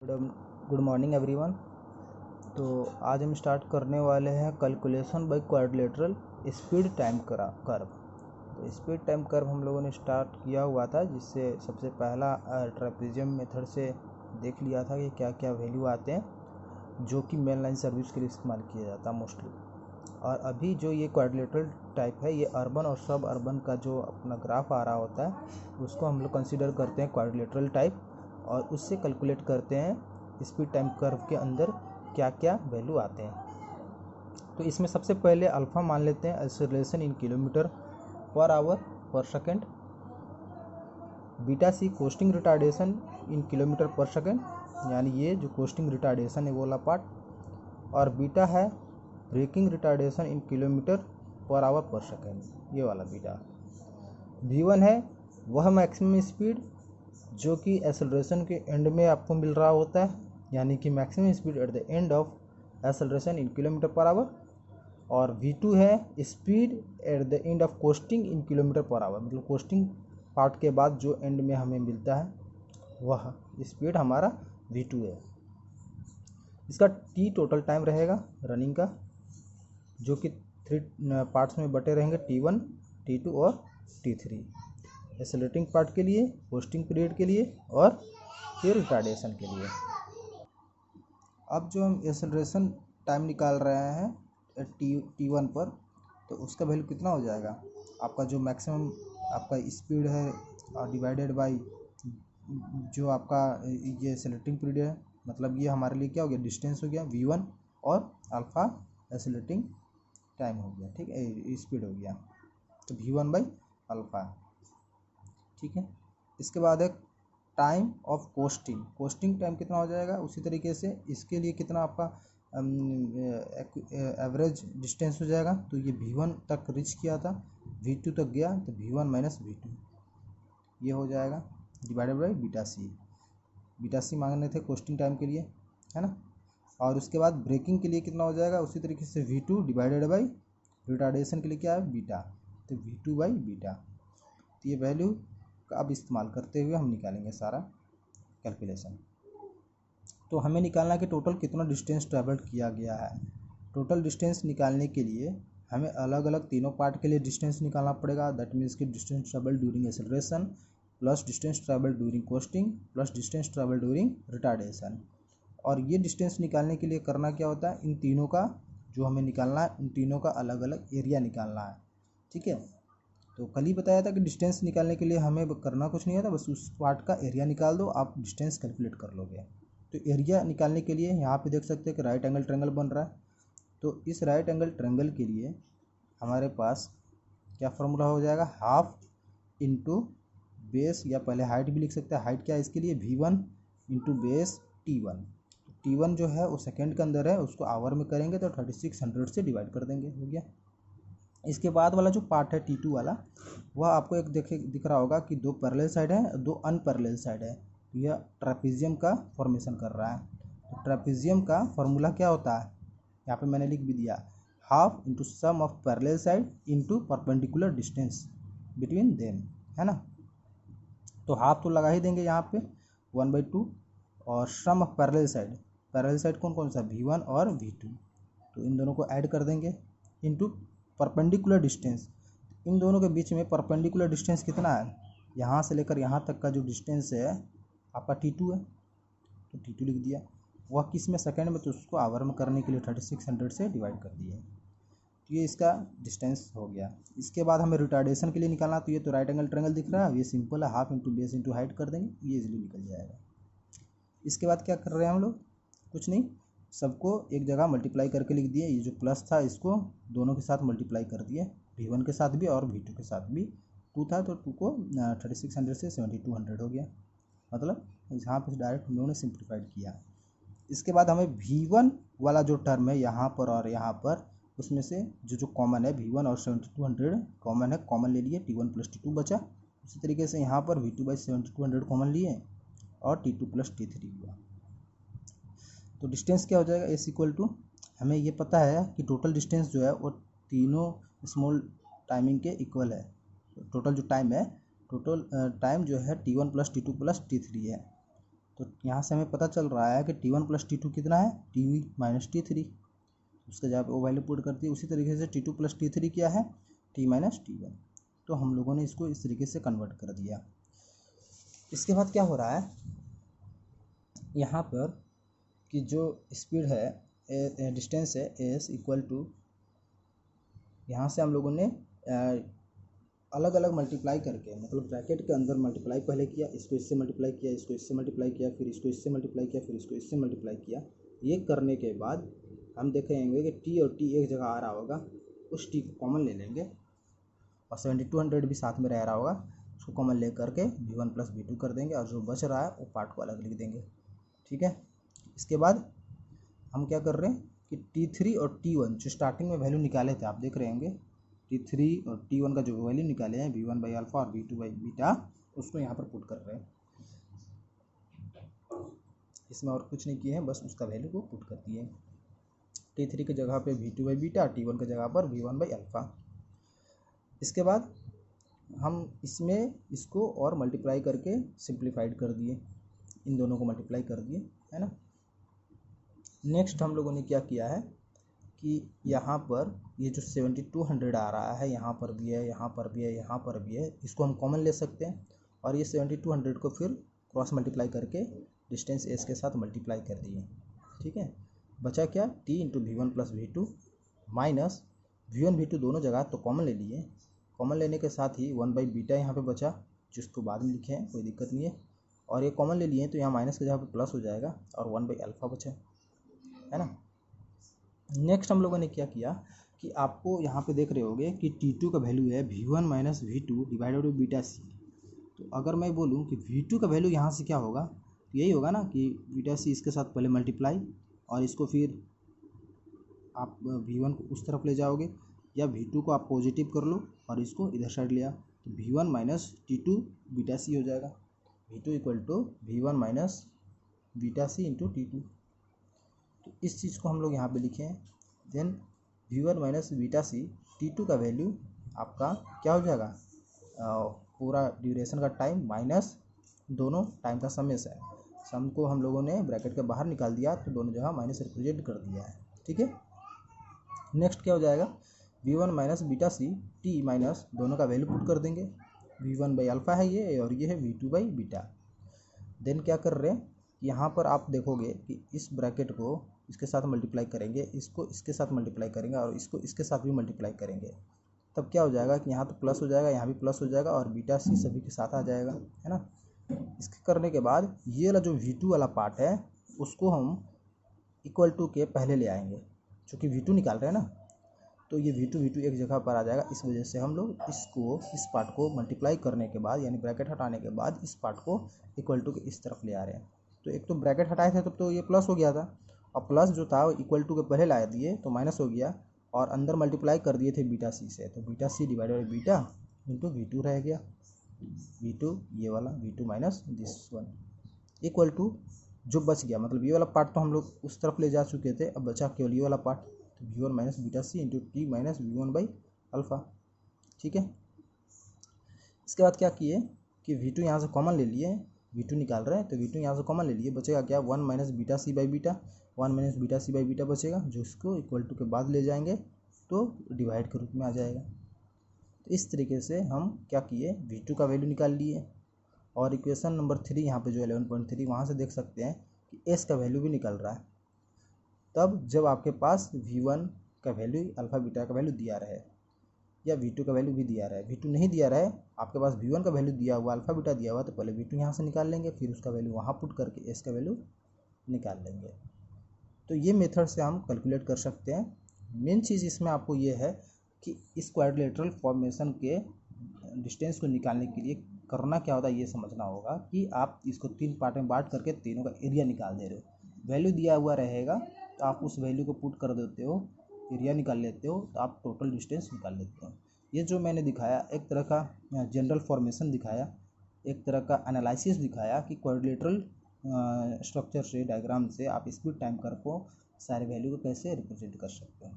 Good morning everyone. तो आज हम स्टार्ट करने वाले हैं calculation bye quadrilateral speed time curve. तो स्पीड टाइम कर्व हम लोगों ने स्टार्ट किया हुआ था, जिससे सबसे पहला ट्रेपेजियम मेथड से देख लिया था कि क्या क्या वैल्यू आते हैं जो कि मेन लाइन सर्विस के लिए इस्तेमाल किया जाता है मोस्टली। और अभी जो ये क्वाड्रिलेटरल टाइप है, ये अर्बन और सब अर्बन का जो अपना ग्राफ आ रहा होता है उसको हम लोग कंसिडर करते हैं क्वाड्रिलेटरल टाइप, और उससे कैलकुलेट करते हैं स्पीड टाइम कर्व के अंदर क्या क्या वैल्यू आते हैं। तो इसमें सबसे पहले अल्फ़ा मान लेते हैं, acceleration in kilometre per hour per second. Beta C coasting retardation in kilometre per second, यानी ये जो कोस्टिंग रिटार्डेशन है वो वाला पार्ट। और बीटा है braking retardation in kilometre per hour per second, ये वाला बीटा। V1 है वह मैक्सिमम स्पीड जो कि एक्सेलरेशन के एंड में आपको मिल रहा होता है, यानी कि maximum speed at the end of acceleration in kilometre per our. और V2 है speed at the end of costing in kilometre per our, मतलब कोस्टिंग पार्ट के बाद जो एंड में हमें मिलता है वह स्पीड हमारा V2 है। इसका T टोटल टाइम रहेगा रनिंग का, जो कि 3 पार्ट्स में बटे रहेंगे, T1, T2 और T3। एक्सेलरेटिंग पार्ट के लिए, कोस्टिंग पीरियड के लिए और फिर रिटार्डेशन के लिए। अब जो हम एक्सेलरेशन टाइम निकाल रहे हैं T1 पर, तो उसका वैल्यू कितना हो जाएगा? आपका जो मैक्सिमम आपका स्पीड है और डिवाइडेड बाय जो आपका ये एक्सेलरेटिंग पीरियड है, मतलब ये हमारे लिए क्या हो गया, डिस्टेंस हो गया V1, और अल्फ़ा एक्सेलरेटिंग टाइम हो गया, ठीक है, स्पीड हो गया, तो V1 बाई अल्फ़ा, ठीक है। इसके बाद है time of costing. Costing time कितना हो जाएगा? उसी तरीके से इसके लिए कितना आपका एवरेज डिस्टेंस हो जाएगा, तो ये V1 तक रीच किया था, V2 तक गया, तो V1 माइनस V2 ये हो जाएगा, डिवाइडेड बाई बीटा सी मांगने थे कोस्टिंग टाइम के लिए, है ना। और उसके बाद ब्रेकिंग के लिए कितना हो जाएगा? उसी तरीके से V2 डिवाइडेड बाई रिटार्डेशन के लिए क्या है, बीटा, तो V2 बाई बीटा। तो ये वैल्यू का अब इस्तेमाल करते हुए हम निकालेंगे सारा कैलकुलेशन। तो हमें निकालना है कि टोटल कितना डिस्टेंस ट्रैवल किया गया है। टोटल डिस्टेंस निकालने के लिए हमें अलग अलग तीनों पार्ट के लिए डिस्टेंस निकालना पड़ेगा। दैट मीन्स कि distance travel during acceleration plus distance travel during costing plus distance travel during retardation. और ये डिस्टेंस निकालने के लिए करना क्या होता है, इन तीनों का जो हमें निकालना है, इन तीनों का अलग अलग एरिया निकालना है, ठीक है। तो कल ही बताया था कि डिस्टेंस निकालने के लिए हमें करना कुछ नहीं होता, बस उस पार्ट का एरिया निकाल दो, आप डिस्टेंस कैलकुलेट कर लोगे। तो एरिया निकालने के लिए यहाँ पे देख सकते हैं कि राइट एंगल ट्रायंगल बन रहा है। तो इस राइट एंगल ट्रायंगल के लिए हमारे पास क्या फार्मूला हो जाएगा, हाफ इंटू बेस, या पहले हाइट भी लिख सकते हैं। हाइट क्या है इसके लिए, V1 into base T1। T1 जो है वो सेकेंड के अंदर है, उसको आवर में करेंगे तो 3600 से डिवाइड कर देंगे, हो गया। इसके बाद वाला जो पार्ट है T2 वाला, वह आपको एक दिख रहा होगा कि दो पैरेलल साइड है, दो अनपैरेलल साइड है, तो यह ट्रेपेजियम का फॉर्मेशन कर रहा है। तो ट्रेपेजियम का फॉर्मूला क्या होता है, यहाँ पे मैंने लिख भी दिया, half into sum of parallel side into perpendicular distance between them, है ना। तो हाफ तो लगा ही देंगे यहाँ पे 1/2, और सम ऑफ पैरेलल साइड कौन कौन सा, V1 और V2, तो इन दोनों को ऐड कर देंगे इंटू परपेंडिकुलर डिस्टेंस। इन दोनों के बीच में परपेंडिकुलर डिस्टेंस कितना है, यहाँ से लेकर यहाँ तक का जो डिस्टेंस है आपका T2 है, तो T2 लिख दिया। वह किस में, सेकंड में, तो उसको आवर में करने के लिए 3600 से डिवाइड कर दिए, तो ये इसका डिस्टेंस हो गया। इसके बाद हमें रिटार्डेशन के लिए निकालना, तो ये तो राइट एंगल ट्रायंगल दिख रहा है, ये सिंपल है, half into base into height कर देंगे, ये इजीली निकल जाएगा। इसके बाद क्या कर रहे हैं हम लोग, कुछ नहीं, सबको एक जगह मल्टीप्लाई करके लिख दिए। ये जो प्लस था इसको दोनों के साथ मल्टीप्लाई कर दिए, V1 के साथ भी और V2 के साथ भी। 2 था तो 2 को 3600 से 7200 हो गया, मतलब यहाँ पर डायरेक्ट हम लोगों ने सिंप्लीफाइड किया। इसके बाद हमें V1 वाला जो टर्म है यहाँ पर और यहाँ पर, उसमें से जो कॉमन है, V1 और 7200 कॉमन है, कॉमन ले लिए, T1 प्लस T2 बचा। उसी तरीके से यहाँ पर V2 बाई 7200 कॉमन लिए और T2 प्लस T3 हुआ। तो डिस्टेंस क्या हो जाएगा, एस इक्वल टू, हमें ये पता है कि टोटल डिस्टेंस जो है वो तीनों स्मॉल टाइमिंग के इक्वल है। टोटल जो टाइम है, टोटल टाइम जो है T1 plus T2 plus T3 है। तो यहाँ से हमें पता चल रहा है कि T1 प्लस T2 कितना है, T माइनस T3। उसके जगह पे वो वैल्यू पुट करती है। उसी तरीके से T2 प्लस T3 क्या है, T माइनस T1। तो हम लोगों ने इसको इस तरीके से कन्वर्ट कर दिया। इसके बाद क्या हो रहा है यहाँ पर कि जो स्पीड है, डिस्टेंस है एस इक्वल टू, यहाँ से हम लोगों ने अलग अलग मल्टीप्लाई करके, मतलब ब्रैकेट के अंदर मल्टीप्लाई पहले किया, इसको इससे मल्टीप्लाई किया, इसको इससे मल्टीप्लाई किया, फिर इसको इससे मल्टीप्लाई किया, फिर इसको इससे मल्टीप्लाई किया। ये करने के बाद हम देखेंगे कि टी और टी एक जगह आ रहा होगा, उस टी को कॉमन ले लेंगे और 7200 भी साथ में रह रहा होगा, उसको कॉमन ले करके V1 प्लस V2 कर देंगे और जो बच रहा है वो पार्ट को अलग लिख देंगे। ठीक है। इसके बाद हम क्या कर रहे हैं कि T3 और T1 जो स्टार्टिंग में वैल्यू निकाले थे, आप देख रहे होंगे T3 और T1 का जो वैल्यू निकाले हैं V1 बाई अल्फ़ा और V2 बाई बीटा, उसको यहाँ पर पुट कर रहे हैं। इसमें और कुछ नहीं किए हैं, बस उसका वैल्यू को पुट कर दिए। T3 की जगह पे V2 बाई बीटा, T1 की जगह पर V1 बाई अल्फ़ा। इसके बाद हम इसमें इसको और मल्टीप्लाई करके सिंप्लीफाइड कर दिए, इन दोनों को मल्टीप्लाई कर दिए, है ना। नेक्स्ट हम लोगों ने क्या किया है कि यहाँ पर ये जो 7200 आ रहा है, यहाँ पर भी है, यहाँ पर भी है, यहाँ पर भी है, इसको हम कॉमन ले सकते हैं और ये 7200 को फिर क्रॉस मल्टीप्लाई करके डिस्टेंस एस के साथ मल्टीप्लाई कर दिए। ठीक है। बचा क्या, T into V1 plus V2 minus V1 V2 दोनों जगह तो कॉमन ले लिए। कॉमन लेने के साथ ही 1 बाई बीटा यहाँ पे बचा, जिसको बाद में लिखे हैं, कोई दिक्कत नहीं है। और ये कॉमन ले लिए तो यहाँ माइनस के जगह पे प्लस हो जाएगा और 1 बाई अल्फ़ा बचा, है ना। नेक्स्ट हम लोगों ने क्या किया कि आपको यहाँ पे देख रहे होगे कि T2 का वैल्यू है V1 minus V2 divided by beta C. तो अगर मैं बोलूँ कि V2 का वैल्यू यहाँ से क्या होगा, तो यही होगा ना कि बीटा सी इसके साथ पहले मल्टीप्लाई और इसको फिर आप V1 को उस तरफ ले जाओगे, या V2 को आप पॉजिटिव कर लो और इसको इधर साइड लिया, तो V1 माइनस T2 बीटा सी हो जाएगा। V2 equal to V1 minus beta C into T2। तो इस चीज़ को हम लोग यहाँ पे लिखे हैं। देन V1 माइनस बीटा सी, T2 का वैल्यू आपका क्या हो जाएगा, पूरा ड्यूरेशन का टाइम माइनस दोनों टाइम का समेशन। सम को हम लोगों ने ब्रैकेट के बाहर निकाल दिया, तो दोनों जगह माइनस रिप्रेजेंट कर दिया है। ठीक है। नेक्स्ट क्या हो जाएगा, V1 minus beta C T minus दोनों का वैल्यू पुट कर देंगे। V1 बाई अल्फ़ा है ये, और ये है V2 बाई बीटा। देन क्या कर रहे हैं, यहाँ पर आप देखोगे कि इस ब्रैकेट को इसके साथ मल्टीप्लाई करेंगे, इसको इसके साथ मल्टीप्लाई करेंगे और इसको इसके साथ भी मल्टीप्लाई करेंगे। तब क्या हो जाएगा कि यहाँ तो प्लस हो जाएगा, यहाँ भी प्लस हो जाएगा और बीटा सी सभी के साथ आ जाएगा, है ना। इसके करने के बाद ये वाला जो V2 वाला पार्ट है उसको हम इक्वल टू के पहले ले आएंगे, चूँकि V2 निकाल रहे हैं ना, तो ये V2 एक जगह पर आ जाएगा। इस वजह से हम लोग इसको, इस पार्ट को मल्टीप्लाई करने के बाद, यानी ब्रैकेट हटाने के बाद इस पार्ट को इक्वल टू के इस तरफ ले आ रहे हैं। तो एक तो ब्रैकेट हटाए थे तब तो ये प्लस हो गया था, और प्लस जो था इक्वल टू के पहले ला दिए तो माइनस हो गया, और अंदर मल्टीप्लाई कर दिए थे बीटा सी से, तो beta C divided by beta into V2 रह गया। V2 ये वाला, V2 minus this one equal to जो बच गया, मतलब ये वाला पार्ट तो हम लोग उस तरफ ले जा चुके थे, अब बचा केवल ये वाला पार्ट, तो V1 minus beta C into T minus V1 by alpha. ठीक है। इसके बाद क्या किए कि V2 यहाँ से कॉमन ले लिए, V2 निकाल रहे हैं तो V2 यहाँ से कॉमन ले लिए, बचेगा क्या, 1 minus beta C by beta, 1 minus beta C by beta बचेगा, जो इसको इक्वल टू के बाद ले जाएंगे तो डिवाइड के रूप में आ जाएगा। तो इस तरीके से हम क्या किए, V2 का वैल्यू निकाल लिए, और इक्वेशन नंबर 3 यहाँ पे जो 11.3 वहाँ से देख सकते हैं कि एस का वैल्यू भी निकल रहा है, तब जब आपके पास V1 का वैल्यू अल्फ़ा बीटा का वैल्यू दिया रहे, या V2 का वैल्यू भी दिया रहा है। V2 नहीं दिया रहा है, आपके पास V1 का वैल्यू दिया हुआ, अल्फ़ा बीटा दिया हुआ, तो पहले V2 यहाँ से निकाल लेंगे, फिर उसका वैल्यू वहाँ पुट करके एस का वैल्यू निकाल लेंगे। तो ये मेथड से हम कैलकुलेट कर सकते हैं। मेन चीज़ इसमें आपको ये है कि इस क्वाड्रिलेटरल फॉर्मेशन के डिस्टेंस को निकालने के लिए करना क्या होता है ये समझना होगा कि आप इसको 3 पार्ट में बांट करके तीनों का एरिया निकाल दे रहे हो। वैल्यू दिया हुआ रहेगा तो आप उस वैल्यू को पुट कर देते हो, एरिया निकाल लेते हो, तो आप टोटल डिस्टेंस निकाल लेते हो। ये जो मैंने दिखाया एक तरह का जनरल फॉर्मेशन दिखाया, एक तरह का एनालिसिस दिखाया कि क्वाड्रिलेटरल स्ट्रक्चर से, डायग्राम से आप स्पीड टाइम कर्व को सारे वैल्यू को कैसे रिप्रेजेंट कर सकते हो।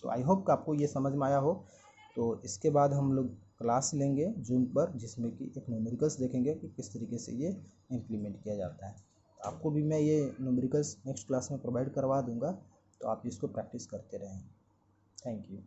तो आई होप कि आपको ये समझ में आया हो। तो इसके बाद हम लोग क्लास लेंगे जूम पर, जिसमें कि एक न्यूमेरिकल्स देखेंगे कि किस तरीके से ये इम्प्लीमेंट किया जाता है। आपको भी मैं ये न्यूमेरिकल्स नेक्स्ट क्लास में प्रोवाइड करवा दूंगा, तो आप इसको प्रैक्टिस करते रहें। Thank you.